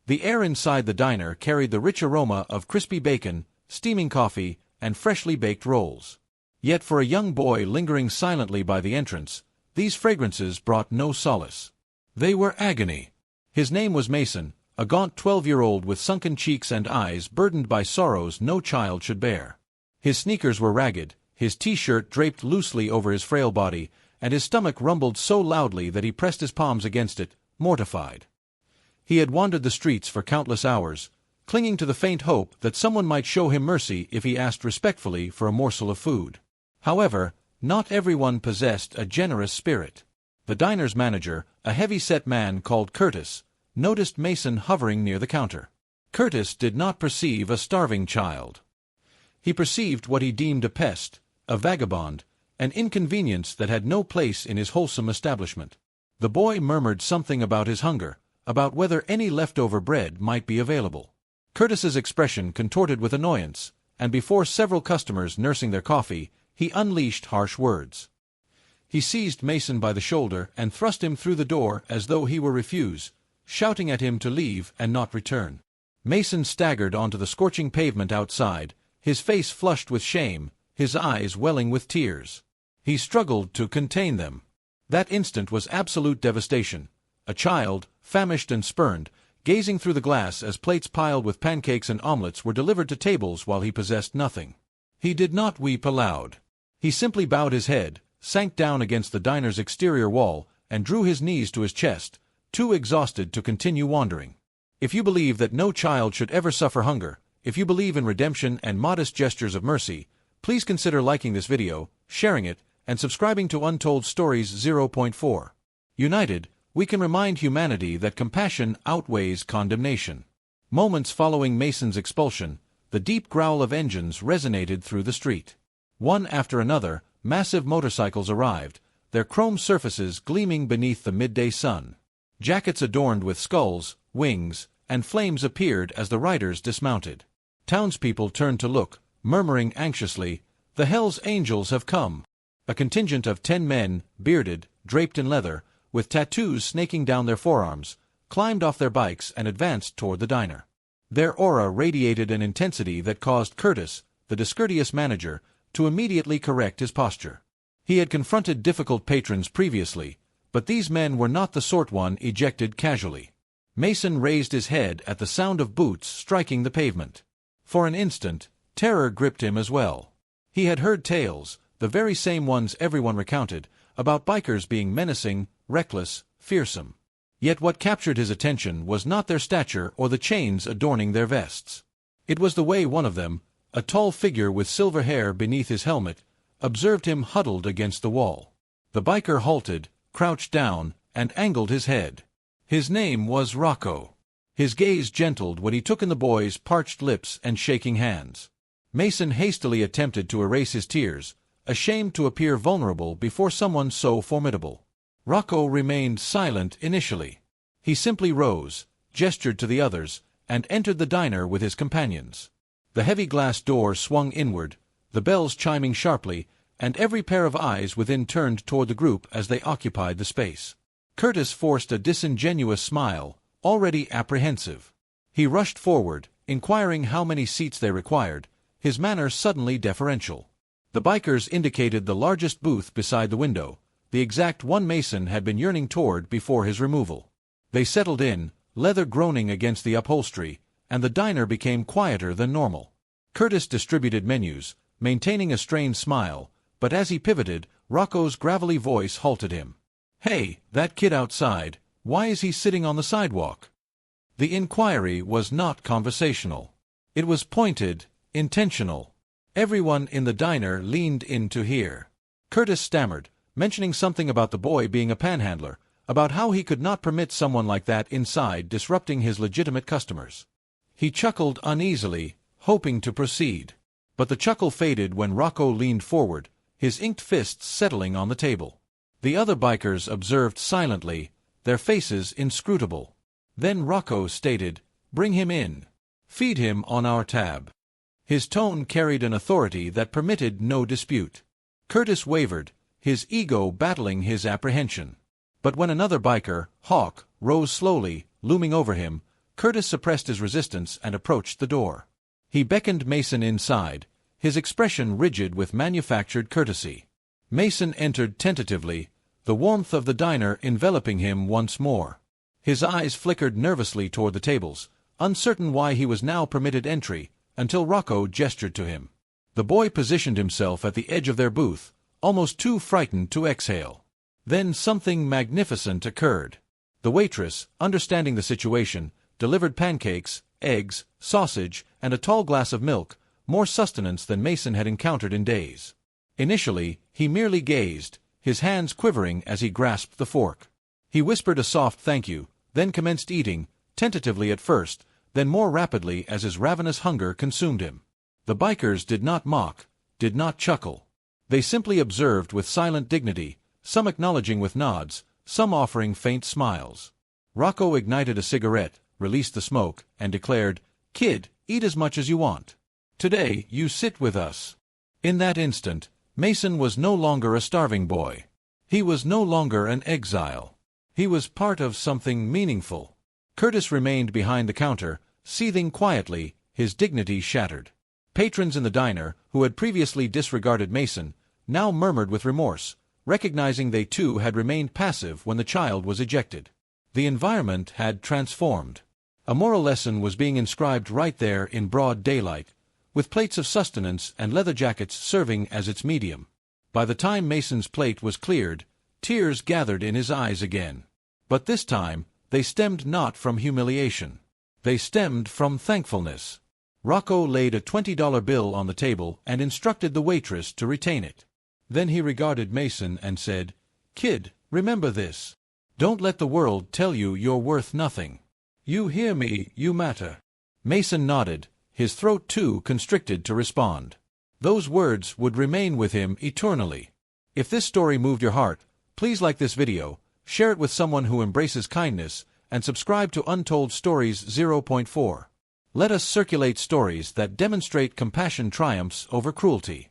The air inside the diner carried the rich aroma of crispy bacon, steaming coffee, and freshly baked rolls. Yet for a young boy lingering silently by the entrance, these fragrances brought no solace. They were agony. His name was Mason, a gaunt 12-year-old with sunken cheeks and eyes burdened by sorrows no child should bear. His sneakers were ragged, his t-shirt draped loosely over his frail body, and his stomach rumbled so loudly that he pressed his palms against it, mortified. He had wandered the streets for countless hours, clinging to the faint hope that someone might show him mercy if he asked respectfully for a morsel of food. However, not everyone possessed a generous spirit. The diner's manager, a heavy-set man called Curtis, noticed Mason hovering near the counter. Curtis did not perceive a starving child. He perceived what he deemed a pest, a vagabond, an inconvenience that had no place in his wholesome establishment. The boy murmured something about his hunger, about whether any leftover bread might be available. Curtis's expression contorted with annoyance, and before several customers nursing their coffee, he unleashed harsh words. He seized Mason by the shoulder and thrust him through the door as though he were refuse, shouting at him to leave and not return. Mason staggered onto the scorching pavement outside, his face flushed with shame, his eyes welling with tears. He struggled to contain them. That instant was absolute devastation. A child, famished and spurned, gazing through the glass as plates piled with pancakes and omelets were delivered to tables while he possessed nothing. He did not weep aloud. He simply bowed his head, sank down against the diner's exterior wall, and drew his knees to his chest, too exhausted to continue wandering. If you believe that no child should ever suffer hunger, if you believe in redemption and modest gestures of mercy, please consider liking this video, sharing it, and subscribing to Untold Stories 0.4. United, we can remind humanity that compassion outweighs condemnation. Moments following Mason's expulsion, the deep growl of engines resonated through the street. One after another, massive motorcycles arrived, their chrome surfaces gleaming beneath the midday sun. Jackets adorned with skulls, wings, and flames appeared as the riders dismounted. Townspeople turned to look, murmuring anxiously, "The Hell's Angels have come." A contingent of 10 men, bearded, draped in leather, with tattoos snaking down their forearms, climbed off their bikes and advanced toward the diner. Their aura radiated an intensity that caused Curtis, the discourteous manager, to immediately correct his posture. He had confronted difficult patrons previously, but these men were not the sort one ejected casually. Mason raised his head at the sound of boots striking the pavement. For an instant, terror gripped him as well. He had heard tales, the very same ones everyone recounted, about bikers being menacing, reckless, fearsome. Yet what captured his attention was not their stature or the chains adorning their vests. It was the way one of them, a tall figure with silver hair beneath his helmet, observed him huddled against the wall. The biker halted, crouched down, and angled his head. His name was Rocco. His gaze gentled when he took in the boy's parched lips and shaking hands. Mason hastily attempted to erase his tears, ashamed to appear vulnerable before someone so formidable. Rocco remained silent initially. He simply rose, gestured to the others, and entered the diner with his companions. The heavy glass door swung inward, the bells chiming sharply, and every pair of eyes within turned toward the group as they occupied the space. Curtis forced a disingenuous smile, already apprehensive. He rushed forward, inquiring how many seats they required, his manner suddenly deferential. The bikers indicated the largest booth beside the window, the exact one Mason had been yearning toward before his removal. They settled in, leather groaning against the upholstery, and the diner became quieter than normal. Curtis distributed menus, maintaining a strained smile, but as he pivoted, Rocco's gravelly voice halted him. "Hey, that kid outside, why is he sitting on the sidewalk?" The inquiry was not conversational. It was pointed, intentional. Everyone in the diner leaned in to hear. Curtis stammered, mentioning something about the boy being a panhandler, about how he could not permit someone like that inside disrupting his legitimate customers. He chuckled uneasily, hoping to proceed. But the chuckle faded when Rocco leaned forward, his inked fists settling on the table. The other bikers observed silently, their faces inscrutable. Then Rocco stated, "Bring him in. Feed him on our tab." His tone carried an authority that permitted no dispute. Curtis wavered, his ego battling his apprehension. But when another biker, Hawk, rose slowly, looming over him, Curtis suppressed his resistance and approached the door. He beckoned Mason inside, his expression rigid with manufactured courtesy. Mason entered tentatively, the warmth of the diner enveloping him once more. His eyes flickered nervously toward the tables, uncertain why he was now permitted entry, until Rocco gestured to him. The boy positioned himself at the edge of their booth, almost too frightened to exhale. Then something magnificent occurred. The waitress, understanding the situation, delivered pancakes, eggs, sausage, and a tall glass of milk, more sustenance than Mason had encountered in days. Initially, he merely gazed, his hands quivering as he grasped the fork. He whispered a soft thank you, then commenced eating, tentatively at first, then more rapidly as his ravenous hunger consumed him. The bikers did not mock, did not chuckle. They simply observed with silent dignity, some acknowledging with nods, some offering faint smiles. Rocco ignited a cigarette, released the smoke, and declared, "Kid, eat as much as you want. Today, you sit with us." In that instant, Mason was no longer a starving boy. He was no longer an exile. He was part of something meaningful. Curtis remained behind the counter, seething quietly, his dignity shattered. Patrons in the diner, who had previously disregarded Mason, now murmured with remorse, recognizing they too had remained passive when the child was ejected. The environment had transformed. A moral lesson was being inscribed right there in broad daylight, with plates of sustenance and leather jackets serving as its medium. By the time Mason's plate was cleared, tears gathered in his eyes again. But this time, they stemmed not from humiliation. They stemmed from thankfulness. Rocco laid a $20 bill on the table and instructed the waitress to retain it. Then he regarded Mason and said, "Kid, remember this. Don't let the world tell you you're worth nothing. You hear me, you matter." Mason nodded, his throat too constricted to respond. Those words would remain with him eternally. If this story moved your heart, please like this video, share it with someone who embraces kindness, and subscribe to Untold Stories 0.4. Let us circulate stories that demonstrate compassion triumphs over cruelty.